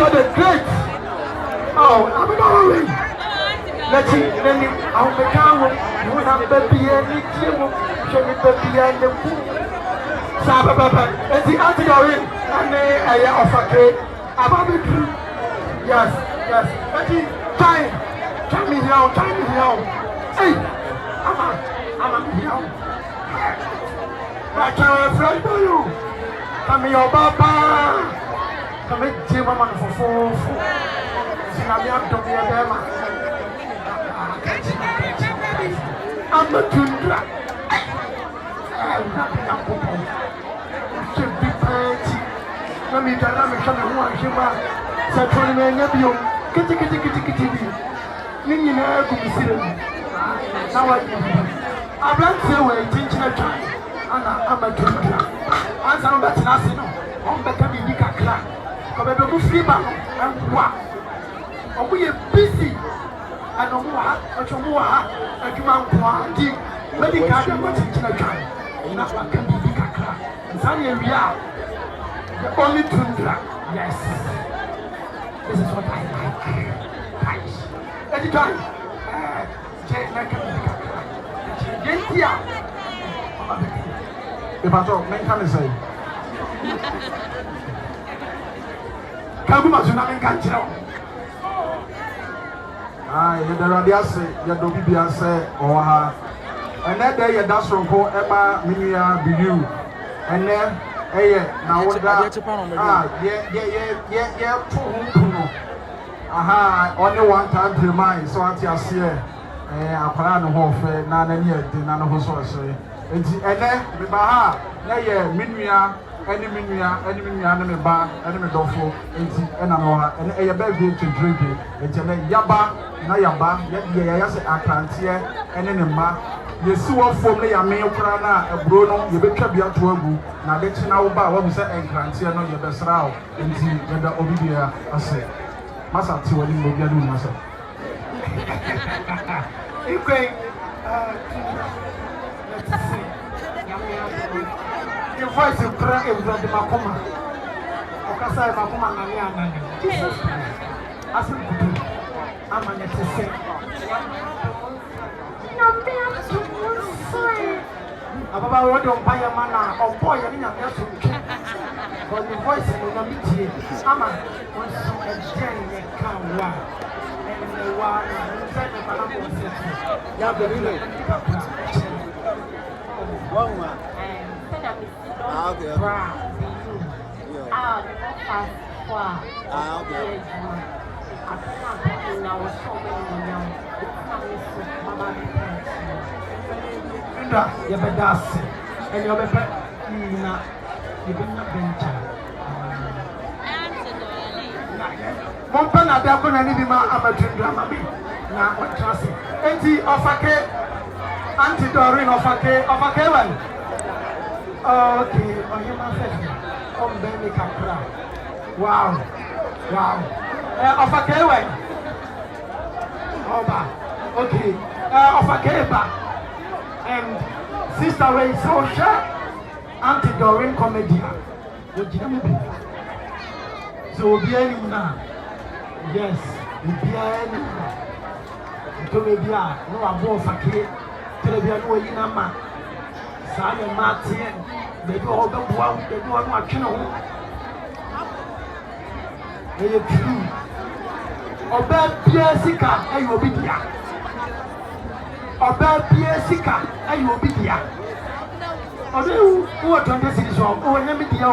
you're the great. Oh, I'm not worried. Let's see, then I'll be down. You will have baby and you show me baby and the food. Saba Baba, and the antidote, and I offer cake. About the true. Yes, yes. Let's see, time. Time me here. Hey, I'm a here. I can't fly for you. Come here, Papa. Come here, Jim, man, for four. See, I'm not I'm a tundra. I'm not a popo. Should be pretty. Let me tell you, who I am. Saturday, man, you kitty. Nini na could be seen. Now I blank say we're teaching a time. I'm a tundra. As I'm better than I'm better than Nika Clark. Come a good sleeper and what? We are busy. I don't know what you want. I do not want to. Let me catch you teaching a time. Enough like can be Nika Clark. Sunny we are the only tundra. Yes. This is what I like. Anytime. If I talk, men can say. Kabuma Sunaman can tell. Ah, you don't say, you don't be a say, or her. And that day, that's from Emma Minia be you. And then, now what that? Yeah. Aha, only one time to remind, so I see a parano hofe, none yet, none of us also. And then, Baha, nay, Minia, enemy, enemy bar, enemy dofo, and a birthday to drink it, and Yaba, Nayaba, yet a crantier, and then a ma. You see what for me, a male prana, a Bruno, you better be at work. Now let you know about what we said, and crantier, no, your best row, and see whether Obidia, I say. Masa ti wali mo biadu masa. Ikwe let's see. Your voice is cry in the makoma. Okasa makoma na ni anani. Jesus. Asu kudu. Ama nete se. Nyambe asu. Ababa wo don pa ya mana opo ya ni nyambe asu. But the voice is not me. Ama was a gem can walk. And the one inside the Malabo city. You have the relay. Mompana de akona ni bi ma amadundra ma bi na watrase enti ofake antidorin ofake wan okay oyema fe on be me kakra wow ofake wan oba okay ofake ba and sister way so sure antidorin comedy ojina mo bi so obi ani na yes, obi ani to me bia no abo fakire tele bia no yi na ma sa na matie de do ho be boa de do no atwene ho e true oba bia sika ayi obi dia oba bia sika ayi obi dia odo wo to ndesi so o nyame dia o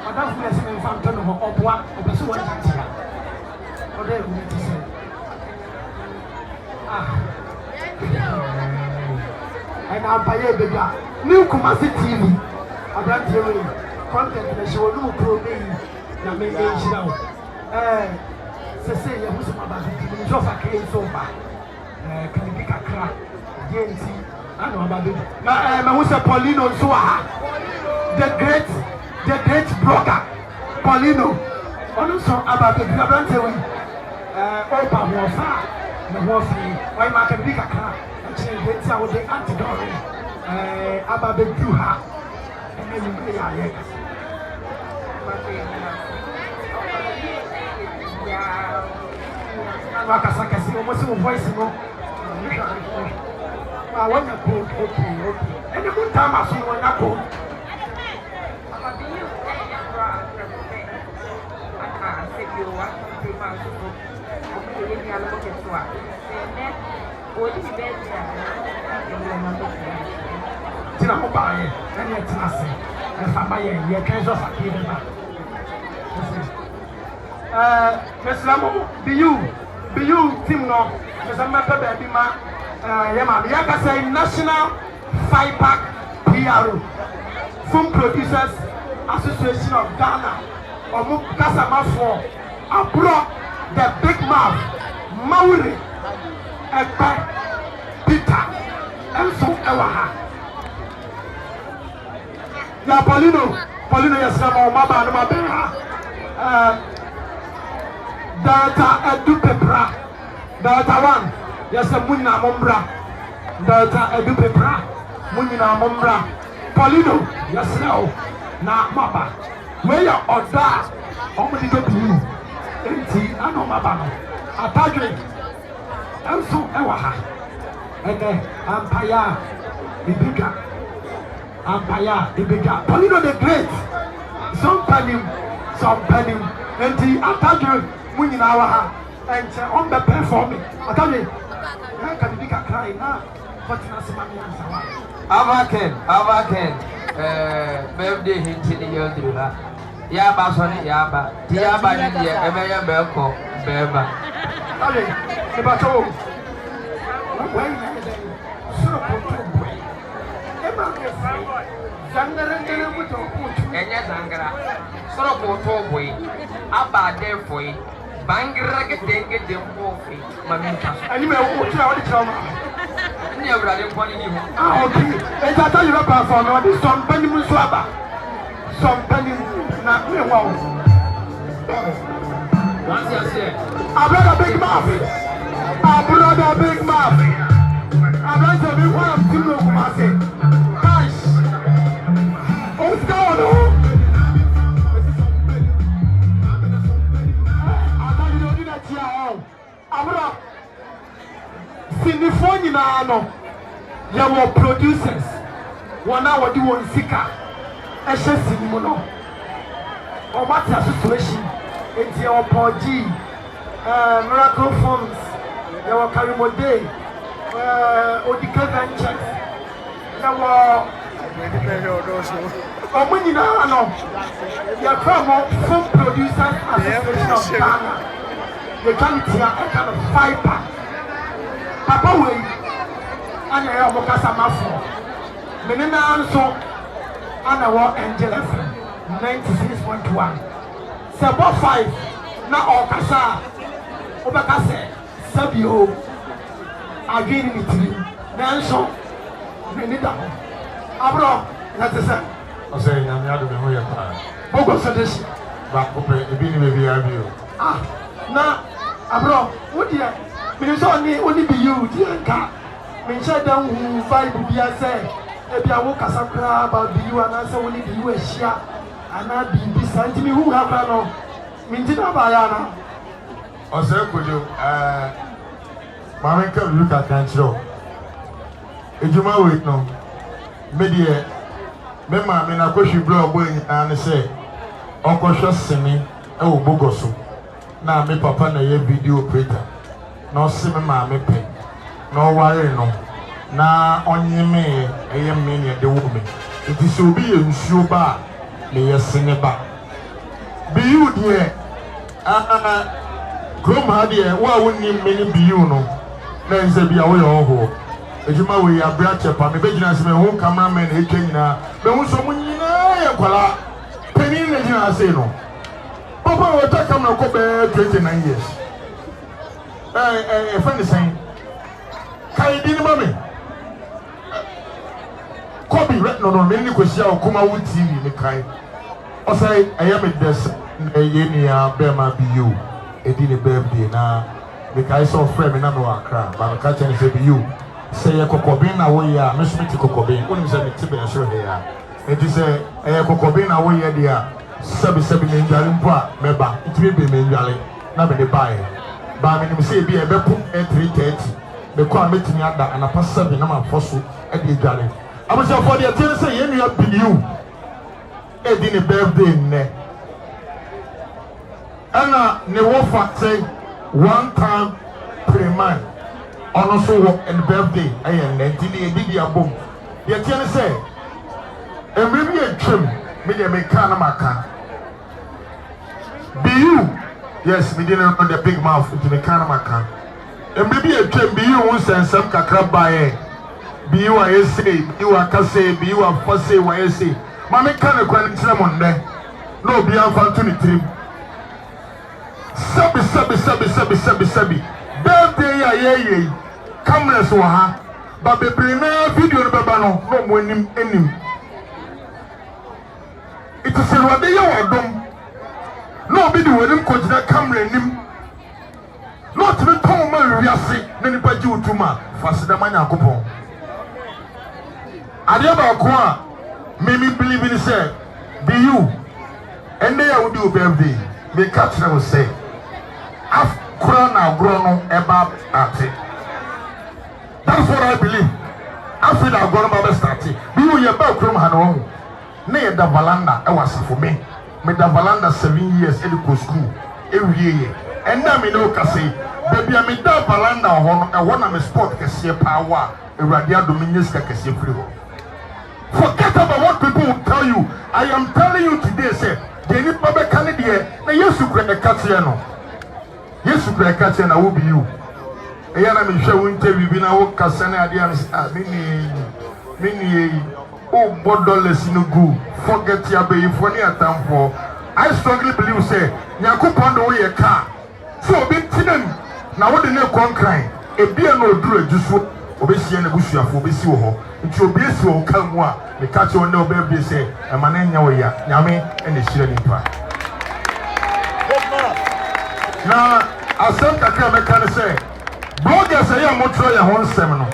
oda fu ese me fam to no ho oboa obeso wo ntia oda e mu ti se and I'm paying baby. New Kumasi TV. I don't tell you. Content the show no pro me. Na me age now. Say who's my baby. Just a case so far. Can you pick a crack? GNT. I know about it. Na who's a Paulino so the great blogger. Paulino. Also about the don't tell you. Opa was the was why ma can pick a crack. Let's say the antidote. About the Juha. And then you play a Wakasakasi, almost a voice. I want to go. Okay. And a good time I saw one apple. Tina Mobile, and yet Tinasi, and Famaye, your kinds of appeal. Miss Lamo, be you, Tim No, Miss Amaka Baby Ma, Yama, Yaka say National 5-pack PRO, Film Producers Association of Ghana, or Mukasa Mafo, abroad the Big Mouth, Mauri, Ekpa, Peter, and so Ewaha. Ya Paulino, yes, Mama, Mama, Delta Edu Pepra, Delta 1, yes, a Munna Mombra, Delta Edu Pepra, Munna Mombra, Paulino, yes, now, Maba, where your order, only to you, Enti, and Mabano, Atadri, and so Ewaha, and then Ampaya, the bigger, Paulino the Great, some penny, and the Atadri. Winning our and on the performing. I tell you, I can be crying now. But Avaken, birthday hinting the year. Yaba, Sonny Yaba, Tiaba, Emeya Belco, Beba. Okay, the battle. When Bangra get them coffee, Mamma. And you may watch out the trauma. Never had a funny. Okay, and I tell you about for this some penny Muswaba. Some penny, not me. Wow. Once you say, I brought a big mouth. I brought a big one of two of my say. Guys, what's going on? Abra Sinifoni na ano yawo producers wana wadi won sika ehye sinimu no o mata situation enti o poji miracle forms yawo karimode odika ventures yawo omuni na ano ya from film producers association of Ghana. The quality a kind of 5-pack. Papa way, and I have Mokasa Mafo. Menina so, and I walk Angel FM 96.1. Sabo 5, now Okasa, Obakase, Sabio, again in Italy. Nanso, Menida. Abro, that's the same. I say, I'm not going to hear that. Bogo Sadish. But the beginning may be a view. Now, Abro, what dear? Minnesota only be you, dear car. Mention down who vibe be I say. If I walk as a crab about you and answer only the US share, and I be beside me who have no. Mintina Bayana. I say, could you, Mamma come look at that show. If you might wait no, media, Memma, I mean, I push you blow away and say, Uncle Shussing, oh, Bogoso. Na me papa na ye video operator na o se me ma me pe na o ware no na onye me eye me ne de wo me it is obi ye nsuo ba me ye sene ba be you there krom ha there wa wonni me ni be you no na nze bia wo ye ho ejuma we ya bra chepa me begina se me ho cameraman e twa nyina be hu so mu nyina ye kwala penin na gina se no Papa will take him to 29 years. A friend is saying, Kai didn't mommy. Kobe, no, many question or come out TV, the Kai. I say, I am at this, a yenia, Bema be you, a dinner birthday now. The Kai saw frame in another crowd, but the catcher say be you. Say a cocobin away, Miss Mitty Cocobin, when you say it's a show here. It is a cocobin away, dear. Sebi ninjali mpa meba itimi be menjali na be de bae ba me nim say bi e be pu 3:30 be kwa metimi ada anapa 7 na ma foso e de dware abusha for the tin say ye nua biliu e di ne birthday nne ana ne wo fa say one time Playman ono so wo and birthday ayen nne di ne di abom ye tin say emre bi e twem me de me ka na maka biliu yes me didn't know the big mouth into the kind of maka emre bi e twem biliu won sensem kakra bae biu a say biu aka say biu a fa say wa say mama ka ne kwan ntire mo nne na obi anfa to ne tirim sabi birthday ya ye cameras wa ha ba bebre na video no beba no mo anim it is what they are dom no be the wedding coach na camera nim not me ton ma wiase na nipa ji utuma fasida manya akopon ade ba ko a me believe in say be you and they will do birthday me catch them say af kura na agro no eba ate that's what I believe after that agro no ba start be you ye ba krum ha no na ye da valanda e wasa for me da valanda 7 years educo school ewie and na me no ka say baby me da valanda ho no e ho na me sport kese power ewrade adominyes ka kese free ho. Forget about what people will tell you. I am telling you today, say, they need Baba Canadian. Now, yes, you can catch you. Yes, you can catch you, and I will be you. I am sure interview be now. Kasana, mini, oh, bodoless in go. Forget your baby for near time for. I strongly believe, say, Yaku pound away a car. So, big tin. Now, what the name con crying? A beer no drew just obesi na busu afo obesi wo ho nti obesi wo kan mu a me ka che wona obebe se e ma na nya wo ya nyame na hire nipa na asem kakra me kan se bloggers ayi amotro ya ho nsem no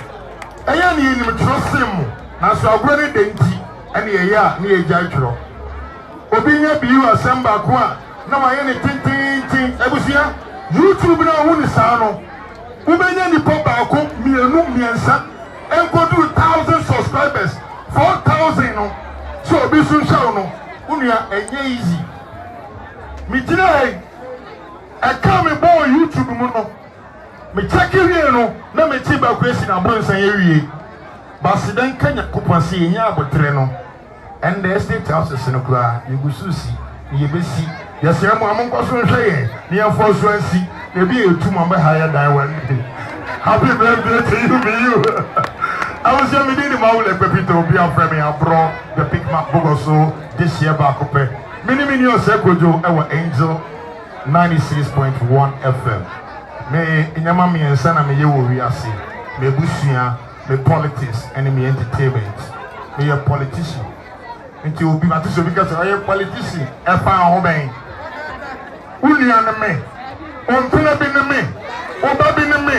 eya ni ni metro sem na so agro ne denti ene ye ya ne ye gya twro obi nya biu asem ba ko a na wa ye ne tintin ebusia YouTube na hu ni sa no Ubenya ni popa ako mienu miensa enko do 1,000 subscribers 4,000 no so obi sun shaw no unia enye easy mi tira e ka me bo YouTube mu no me check wie no na me ti ba kwesi na bo nsan ye wie ba sidan kanya kupanse enya abotre no and the state house no kura yegususi yebesi yesere mo amonkoso nhwe ye ne yefo so ansi ebi etu mo be higher than one day. Happy birthday to you, be you. I was your meeting in Maule Pepito, be our friend, bro, the Big Mac Bogoso, this year back up. Mini Sekojo, our Angel 96.1 FM. Me in your mommy and son, me you will see. Me bushia, me politics, and me entertainment. Me a politician. Until you be my teacher because I am a politician. If I obey, only on me. On Pina bin me, or Babin me,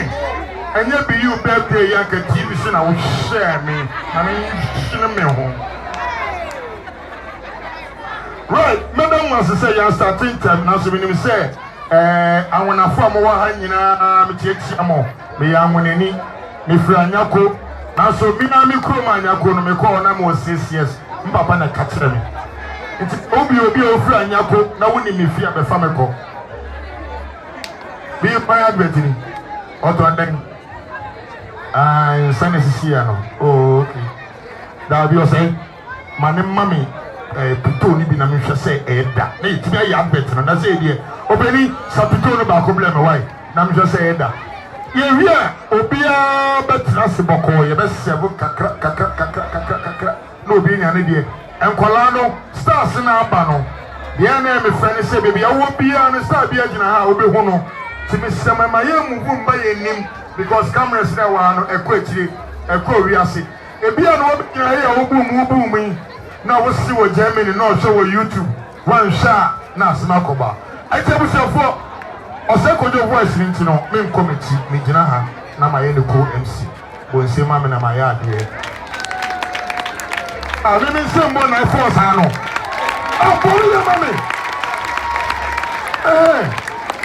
and you be you birthday, Yanka TV, so I will share me. I mean, me home. Right, Madam was say, I'm starting time now, so when you say, I want to form one hand in a Michiamo, me young one any, me friend Yako, now so me na me Kroma Yako, me call them was 6 years, Papa na catch me. It's Obi friend Yako, now when me fear the family. Be a fire betting. Auto and then San Siciano. Oh, okay. That be saying, my name, Mammy, Pitoni, be a say, Edda. Hey, to be a young veteran, and that's it, dear. Obey, Sapitona Bacoblem away. Nam just say Edda. Yeah, Obia, but that's a boko, your best several kakra, no being an idiot. And Colano, stars in our panel. The enemy friend say, baby, I won't be on a star, be a general, to me, some of my young woman by a name because cameras now are a quickly a curiosity. A beer no booming. Now we'll see what Germany not show YouTube. One shot, now Smakoba. I tell myself what a second of voice into no main committee, Mijanaha, now my end co MC. When say mamma na my yard here. I didn't say one I force, I know. Oh, boy, mommy.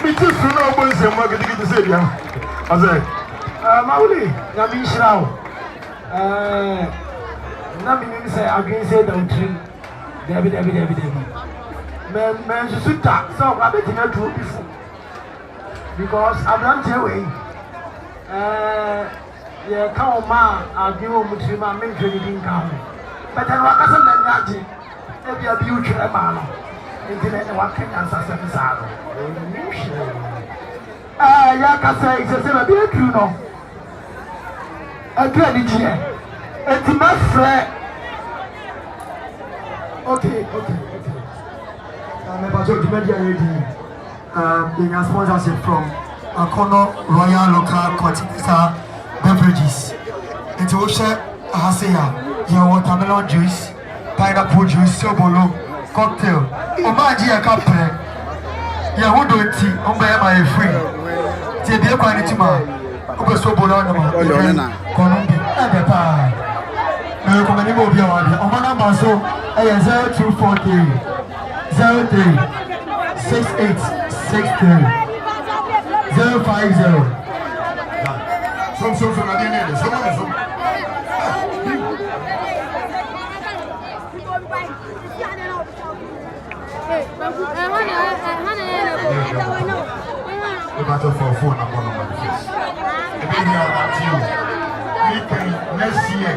Me too soon no boys and market to say ya. I say, Mauli, Nami Shrao. Nami say against the tree. David. Man, you should talk. So I bet you not true before. Because I'm not away. Yeah, come on, I'll give you my main training come. But I wasn't that magic. Maybe a beautiful man. Internet working as a service. Yaka say it's a bit you know. A credit here. It's my friend. Okay. I'm about to media ready. Being a sponsorship from Akono Royal Local Continental Beverages. It's also Hasea, your watermelon juice, pineapple juice, sobolo, cocktail. Omaji a couple. Yeah, who do it? I'm my free. Take the quality man. Who sobolo on Columbia. At the pie. No, come on, you will be on the Omana Maso. 0243 03 6863 050. some, I didn't some. The battle for phone I'm on my face. The baby about you. Next year.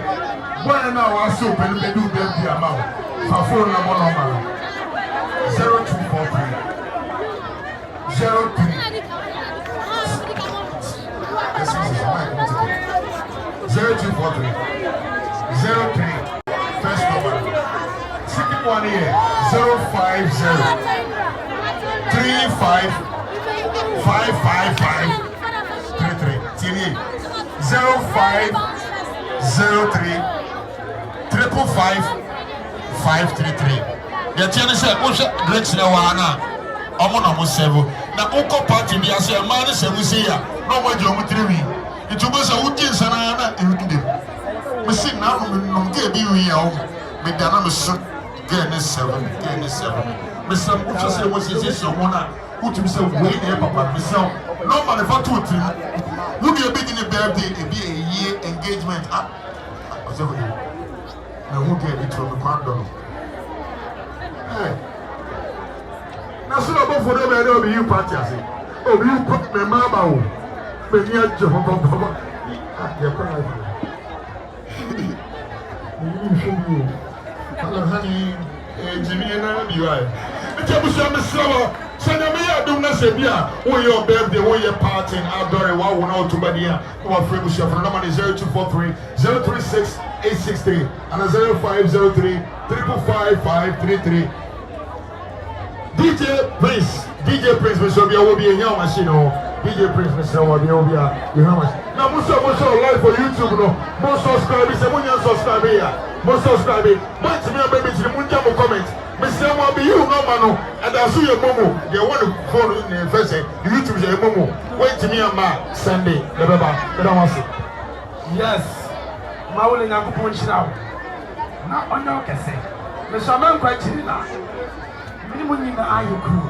When now I soup and they do the amount. For phone I'm on 0243 03 0243 03 first number. Second one here 050 35 555 33 0503 555 533. The channel said, "What's Grex now? I'm on 7. Now, Uncle Party, I say, a man is a museum. No one, you're with me. It was a woodin Sanana and Udim. We see now, no get you here. With the number 7. Mr. Mucha was his someone who to himself way there, Papa. Myself, no man for 2 3. Look at a bit in a birthday, a year engagement. I won't get it from the condom. Now, so about for them, I know you party. I say, oh, you put me, Mama. When you are Jehovah, you're crying. Hello, honey. Jimmy and you are. The table shall be slower. Send me a do not say, when your birthday, when you're partying, outdoor, wow, now to Badia, our friend was your phone number is 0243 036 863 and 0503 355 533. DJ Prince, Mr. Bia will be a young machine. DJ Prince, Mr. Wabia, you know much. Now, most live for YouTube, no. Most subscribers, and when you subscribe here, most subscribers, wait to me, baby, to the Munjamo comment. Mr. Wabi, you know, Mano, and I'll see your Momo. They want to follow in the first YouTube, your Momo. Wait to me, Ma, Sunday, the Baba, the Damasi. Yes, Mauli Nakupunch now. Not on your cassette. Mr. Man, quite now. When you are you cool?